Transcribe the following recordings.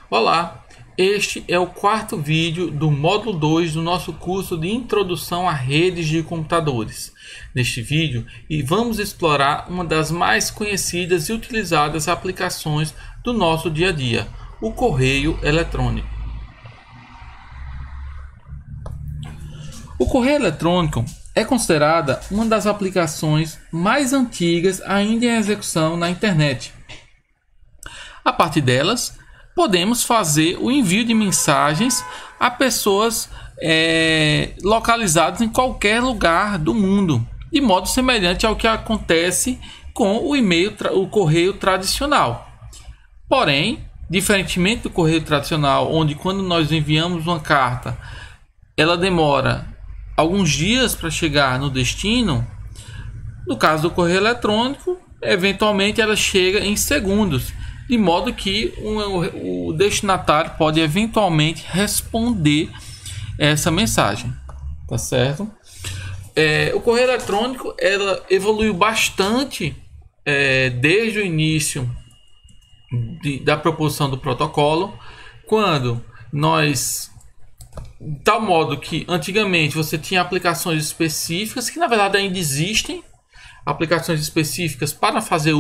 Olá, este é o quarto vídeo do módulo 2 do nosso curso de Introdução a Redes de Computadores. Neste vídeo, vamos explorar uma das mais conhecidas e utilizadas aplicações do nosso dia a dia, o correio eletrônico. O correio eletrônico é considerada uma das aplicações mais antigas ainda em execução na internet. A partir delas, podemos fazer o envio de mensagens a pessoas localizadas em qualquer lugar do mundo, de modo semelhante ao que acontece com o correio tradicional. Porém, diferentemente do correio tradicional, onde quando nós enviamos uma carta, ela demora alguns dias para chegar no destino, no caso do correio eletrônico, eventualmente ela chega em segundos, de modo que o destinatário pode eventualmente responder essa mensagem, tá certo? O correio eletrônico ela evoluiu bastante desde o início da proposição do protocolo, quando nós, de tal modo que antigamente você tinha aplicações específicas que na verdade ainda existem, aplicações específicas para fazer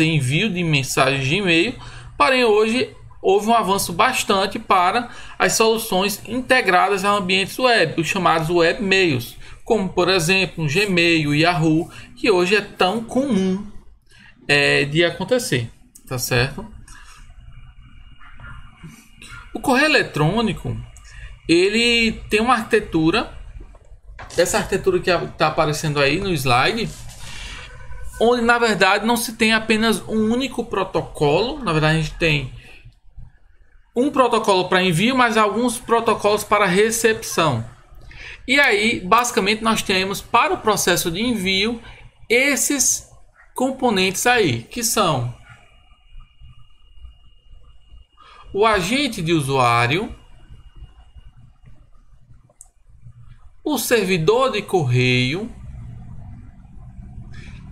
envio de mensagens de e-mail, porém hoje houve um avanço bastante para as soluções integradas a ambientes web, os chamados webmails, como por exemplo o Gmail, o Yahoo, que hoje é tão comum de acontecer, tá certo? O correio eletrônico ele tem uma arquitetura, essa arquitetura que está aparecendo aí no slide, onde na verdade não se tem apenas um único protocolo. Na verdade a gente tem um protocolo para envio, mas alguns protocolos para recepção. E aí basicamente nós temos para o processo de envio esses componentes aí, que são o agente de usuário, o servidor de correio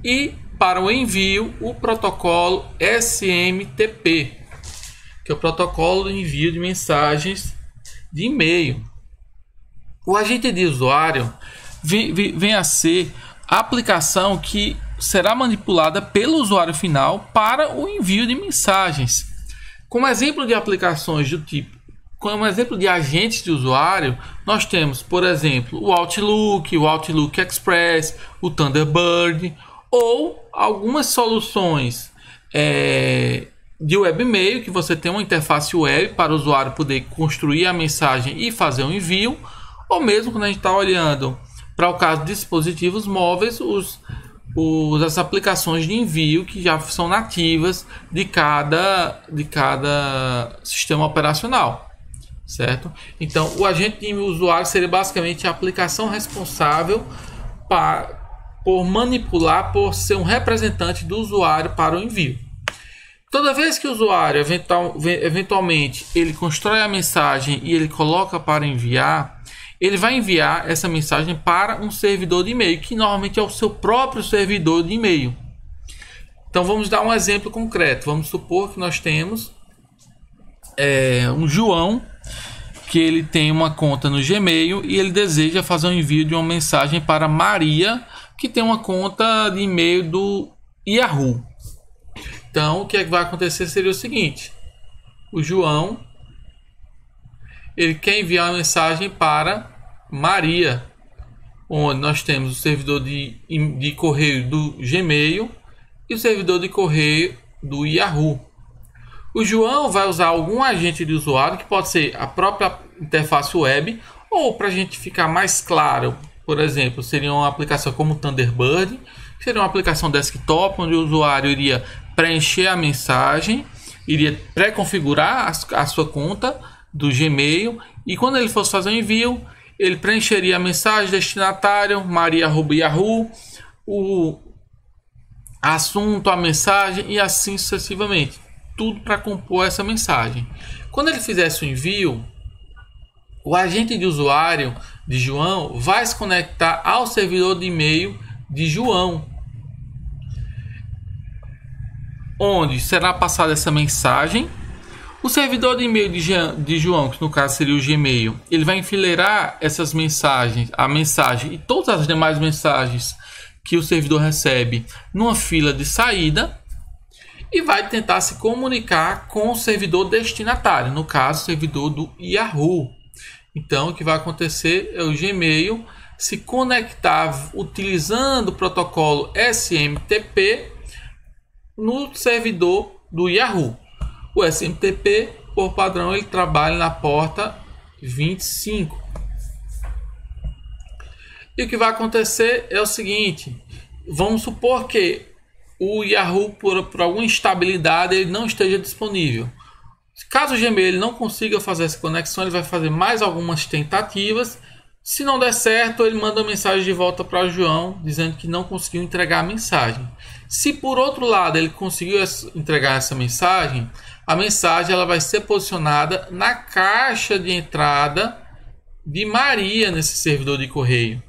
e, para o envio, o protocolo SMTP, que é o protocolo de envio de mensagens de e-mail. O agente de usuário vem a ser a aplicação que será manipulada pelo usuário final para o envio de mensagens. Como exemplo de aplicações do tipo, como exemplo de agentes de usuário, nós temos, por exemplo, o Outlook Express, o Thunderbird, ou algumas soluções de webmail, que você tem uma interface web para o usuário poder construir a mensagem e fazer o envio, ou mesmo quando a gente está olhando para o caso de dispositivos móveis, as aplicações de envio que já são nativas de cada sistema operacional. Certo? Então, o agente de usuário seria basicamente a aplicação responsável por manipular, por ser um representante do usuário para o envio. Toda vez que o usuário eventualmente ele constrói a mensagem e ele coloca para enviar, ele vai enviar essa mensagem para um servidor de e-mail, que normalmente é o seu próprio servidor de e-mail. Então, vamos dar um exemplo concreto. Vamos supor que nós temos um João, que ele tem uma conta no Gmail e ele deseja fazer um envio de uma mensagem para Maria, que tem uma conta de e-mail do Yahoo. Então, o que vai acontecer seria o seguinte: o João ele quer enviar uma mensagem para Maria, onde nós temos o servidor de correio do Gmail e o servidor de correio do Yahoo. O João vai usar algum agente de usuário, que pode ser a própria interface web, ou, para a gente ficar mais claro, por exemplo, seria uma aplicação como o Thunderbird, que seria uma aplicação desktop, onde o usuário iria preencher a mensagem, iria pré-configurar a sua conta do Gmail, e quando ele fosse fazer o envio, ele preencheria a mensagem, destinatário, Maria@Yahoo, o assunto, a mensagem e assim sucessivamente. Tudo para compor essa mensagem. Quando ele fizesse o envio, o agente de usuário de João vai se conectar ao servidor de e-mail de João, onde será passada essa mensagem. O servidor de e-mail de João, que no caso seria o Gmail, ele vai enfileirar essas mensagens, a mensagem e todas as demais mensagens que o servidor recebe numa fila de saída e vai tentar se comunicar com o servidor destinatário, no caso, o servidor do Yahoo. Então, o que vai acontecer é o Gmail se conectar utilizando o protocolo SMTP no servidor do Yahoo. O SMTP, por padrão, ele trabalha na porta 25. E o que vai acontecer é o seguinte: vamos supor que o Yahoo, por alguma instabilidade, ele não esteja disponível. Caso o Gmail ele não consiga fazer essa conexão, ele vai fazer mais algumas tentativas. Se não der certo, ele manda uma mensagem de volta para o João, dizendo que não conseguiu entregar a mensagem. Se por outro lado ele conseguiu entregar essa mensagem, a mensagem ela vai ser posicionada na caixa de entrada de Maria nesse servidor de correio.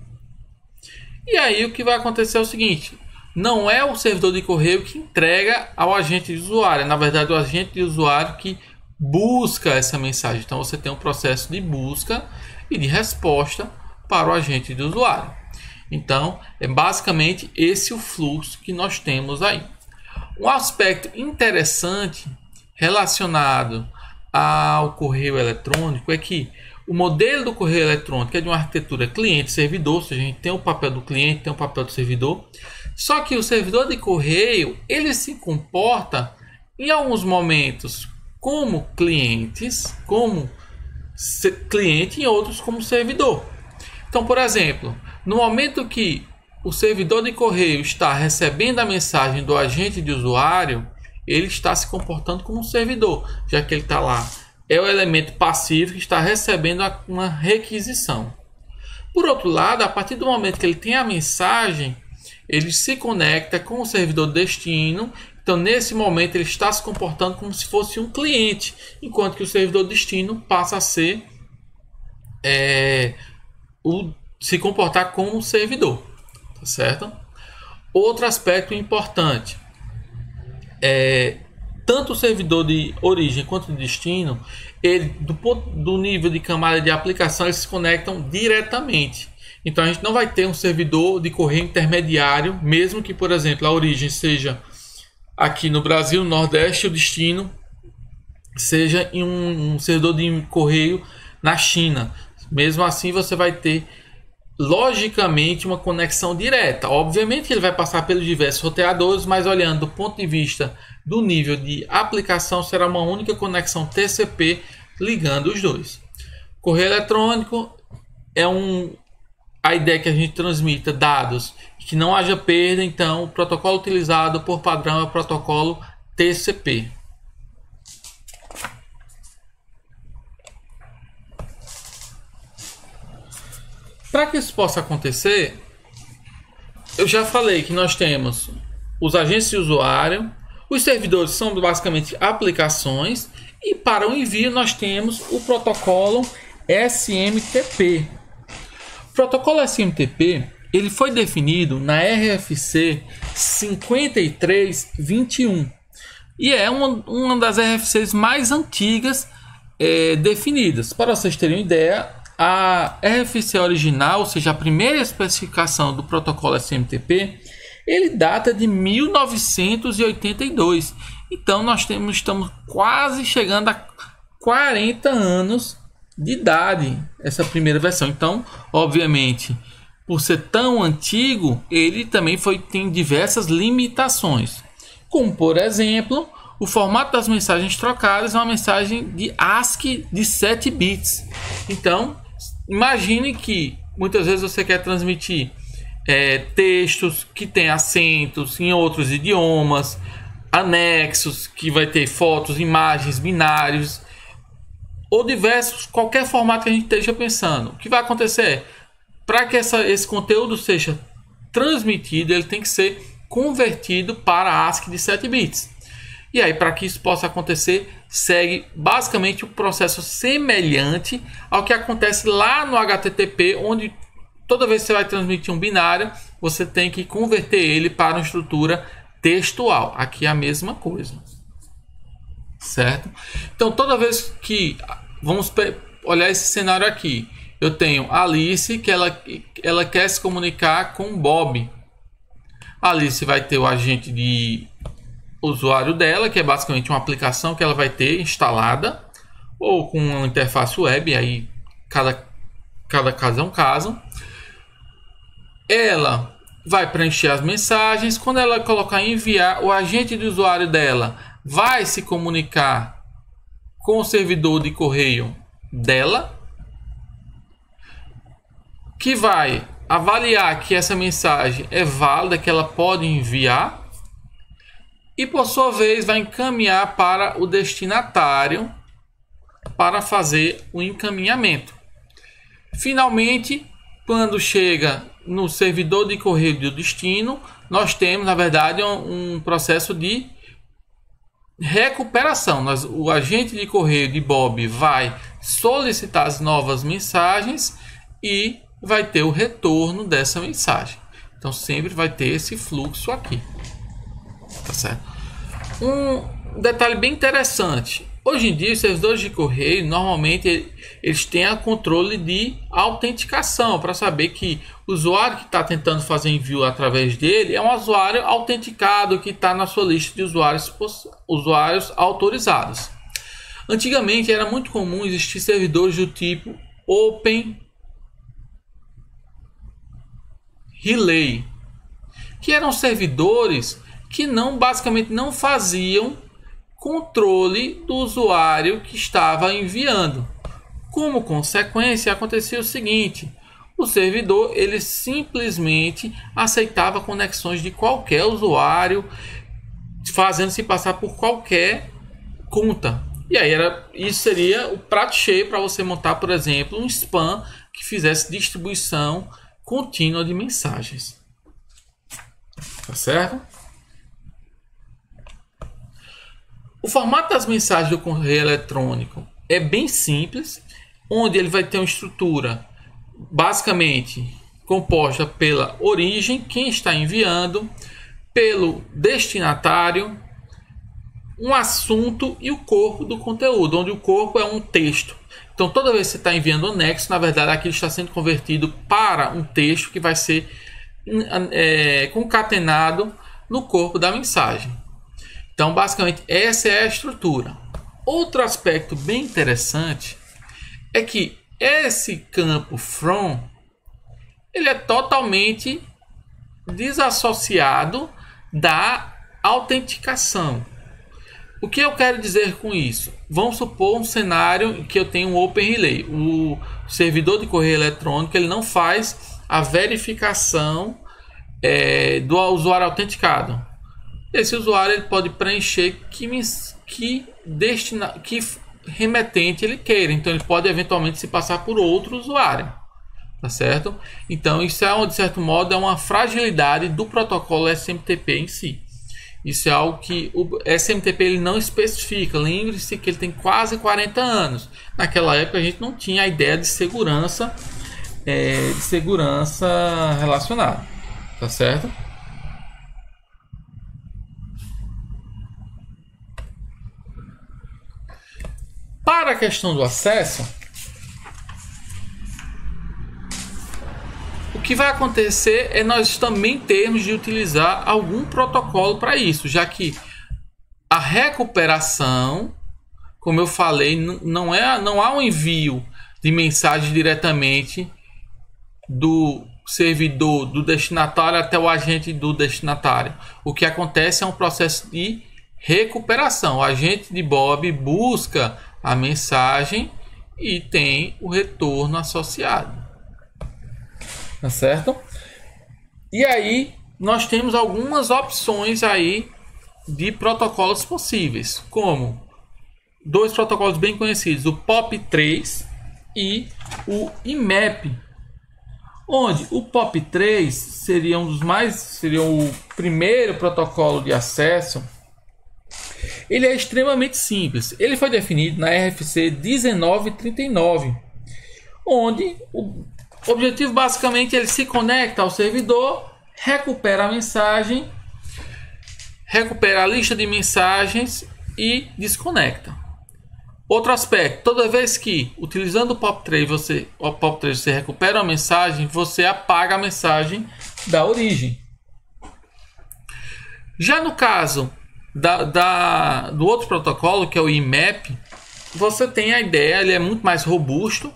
E aí o que vai acontecer é o seguinte: não é o servidor de correio que entrega ao agente de usuário, é na verdade o agente de usuário que busca essa mensagem. Então você tem um processo de busca e de resposta para o agente de usuário. Então é basicamente esse o fluxo que nós temos aí. Um aspecto interessante relacionado ao correio eletrônico é que o modelo do correio eletrônico é de uma arquitetura cliente-servidor, ou seja, a gente tem o papel do cliente, tem o papel do servidor. Só que o servidor de correio, ele se comporta em alguns momentos como cliente, em outros como servidor. Então, por exemplo, no momento que o servidor de correio está recebendo a mensagem do agente de usuário, ele está se comportando como um servidor, já que ele está lá. É o elemento passivo que está recebendo uma requisição. Por outro lado, a partir do momento que ele tem a mensagem, ele se conecta com o servidor destino. Então, nesse momento, ele está se comportando como se fosse um cliente, enquanto que o servidor destino passa a ser se comportar como um servidor, tá certo? Outro aspecto importante tanto o servidor de origem quanto de destino, ele, do nível de camada de aplicação, eles se conectam diretamente. Então a gente não vai ter um servidor de correio intermediário, mesmo que, por exemplo, a origem seja aqui no Brasil, no Nordeste, o destino seja em um servidor de correio na China. Mesmo assim, você vai ter logicamente uma conexão direta. Obviamente que ele vai passar pelos diversos roteadores, mas olhando do ponto de vista do nível de aplicação, será uma única conexão TCP ligando os dois. Correio eletrônico é a ideia que a gente transmita dados que não haja perda. Então o protocolo utilizado por padrão é o protocolo TCP. Para que isso possa acontecer, eu já falei que nós temos os agentes de usuário, os servidores são basicamente aplicações, e para o envio nós temos o protocolo SMTP. O protocolo SMTP ele foi definido na RFC 5321 e é uma das RFCs mais antigas definidas. Para vocês terem uma ideia, a RFC original, ou seja, a primeira especificação do protocolo SMTP, ele data de 1982. Então nós estamos quase chegando a 40 anos de idade essa primeira versão. Então, obviamente, por ser tão antigo, ele também tem diversas limitações. Como, por exemplo, o formato das mensagens trocadas é uma mensagem de ASCII de 7 bits. Então, imagine que muitas vezes você quer transmitir textos que têm acentos em outros idiomas, anexos que vai ter fotos, imagens, binários ou diversos, qualquer formato que a gente esteja pensando. O que vai acontecer é, para que esse conteúdo seja transmitido, ele tem que ser convertido para ASCII de 7 bits. E aí, para que isso possa acontecer, segue basicamente um processo semelhante ao que acontece lá no HTTP, onde toda vez que você vai transmitir um binário, você tem que converter ele para uma estrutura textual. Aqui é a mesma coisa. certo? Então toda vez que vamos olhar esse cenário aqui, eu tenho a Alice que ela quer se comunicar com o Bob. A Alice vai ter o agente de usuário dela, que é basicamente uma aplicação que ela vai ter instalada, ou com uma interface web, aí cada caso é um caso. Ela vai preencher as mensagens. Quando ela colocar em enviar, o agente de usuário dela vai se comunicar com o servidor de correio dela, que vai avaliar que essa mensagem é válida, que ela pode enviar, e por sua vez vai encaminhar para o destinatário para fazer o encaminhamento. Finalmente, quando chega no servidor de correio do destino, nós temos, na verdade, um processo de recuperação. O agente de correio de Bob vai solicitar as novas mensagens e vai ter o retorno dessa mensagem. Então sempre vai ter esse fluxo aqui, tá certo? Um detalhe bem interessante: hoje em dia os servidores de correio normalmente eles têm o controle de autenticação, para saber que o usuário que está tentando fazer envio através dele é um usuário autenticado, que está na sua lista de usuários autorizados. Antigamente era muito comum existir servidores do tipo Open Relay, que eram servidores que basicamente não faziam controle do usuário que estava enviando. Como consequência, acontecia o seguinte: o servidor ele simplesmente aceitava conexões de qualquer usuário, fazendo-se passar por qualquer conta. E aí isso seria o prato cheio para você montar, por exemplo, um spam que fizesse distribuição contínua de mensagens. Tá certo? O formato das mensagens do correio eletrônico é bem simples, onde ele vai ter uma estrutura basicamente composta pela origem, quem está enviando, pelo destinatário, um assunto e o corpo do conteúdo, onde o corpo é um texto. Então toda vez que você está enviando um anexo, na verdade aquilo está sendo convertido para um texto que vai ser concatenado no corpo da mensagem. Então basicamente essa é a estrutura. Outro aspecto bem interessante é que esse campo from ele é totalmente desassociado da autenticação. O que eu quero dizer com isso? Vamos supor um cenário em que eu tenho um Open Relay. O servidor de correio eletrônico ele não faz a verificação do usuário autenticado. Esse usuário ele pode preencher que remetente ele queira. Então ele pode eventualmente se passar por outro usuário. Tá certo? Então isso de certo modo é uma fragilidade do protocolo SMTP em si. Isso é algo que o SMTP ele não especifica. Lembre-se que ele tem quase 40 anos. Naquela época a gente não tinha a ideia de segurança relacionada. Tá certo? Para a questão do acesso, o que vai acontecer é nós também termos de utilizar algum protocolo para isso, já que a recuperação, como eu falei, não há um envio de mensagem diretamente do servidor do destinatário até o agente do destinatário. O que acontece é um processo de recuperação. O agente de Bob busca a mensagem e tem o retorno associado. Tá certo? E aí nós temos algumas opções aí de protocolos possíveis, como dois protocolos bem conhecidos, o POP3 e o IMAP, onde o POP3 seria o primeiro protocolo de acesso. Ele é extremamente simples. Ele foi definido na RFC 1939, onde o objetivo basicamente ele se conecta ao servidor, recupera a mensagem, recupera a lista de mensagens e desconecta. Outro aspecto, toda vez que utilizando o POP3 você recupera a mensagem, você apaga a mensagem da origem. Já no caso do outro protocolo, que é o IMAP, você tem a ideia, ele é muito mais robusto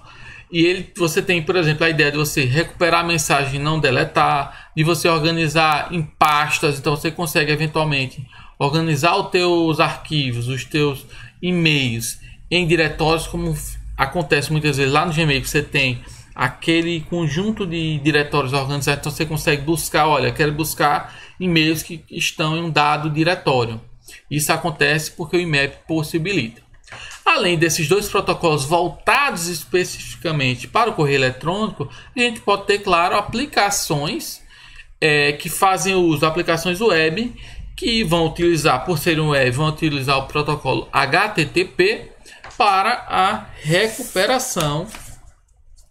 e você tem, por exemplo, a ideia de você recuperar a mensagem e não deletar, de você organizar em pastas, então você consegue eventualmente organizar os teus arquivos, os teus e-mails em diretórios, como acontece muitas vezes lá no Gmail, que você tem aquele conjunto de diretórios organizados, então você consegue buscar, olha, quero buscar e-mails que estão em um dado diretório. Isso acontece porque o IMAP possibilita. Além desses dois protocolos voltados especificamente para o correio eletrônico, a gente pode ter, claro, aplicações que fazem uso de aplicações web, que vão utilizar, por serem web, vão utilizar o protocolo HTTP para a recuperação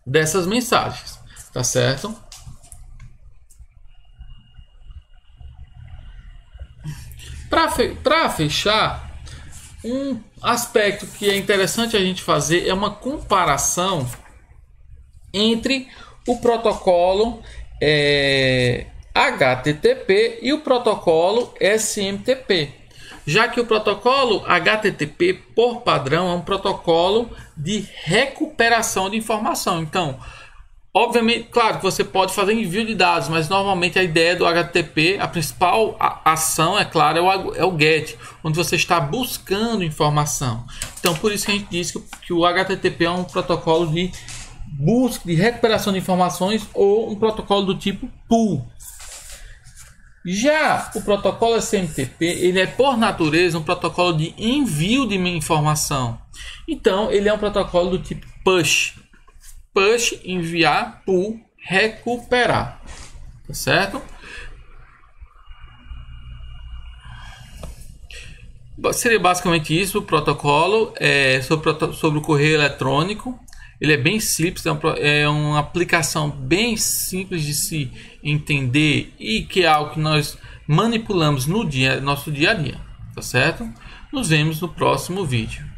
dessas mensagens, tá certo? Para fechar, um aspecto que é interessante a gente fazer é uma comparação entre o protocolo HTTP e o protocolo SMTP, já que o protocolo HTTP, por padrão, é um protocolo de recuperação de informação. Então, obviamente, claro que você pode fazer envio de dados, mas normalmente a ideia do HTTP, a principal ação, é claro, é o GET, onde você está buscando informação. Então, por isso que a gente diz que o HTTP é um protocolo de busca, de recuperação de informações, ou um protocolo do tipo POOL. Já o protocolo SMTP, ele é por natureza um protocolo de envio de informação. Então, ele é um protocolo do tipo PUSH. Push, enviar, pull, recuperar. Tá certo? Seria basicamente isso o protocolo sobre o correio eletrônico. Ele é bem simples, é uma aplicação bem simples de se entender e que é algo que nós manipulamos no nosso dia a dia. Tá certo? Nos vemos no próximo vídeo.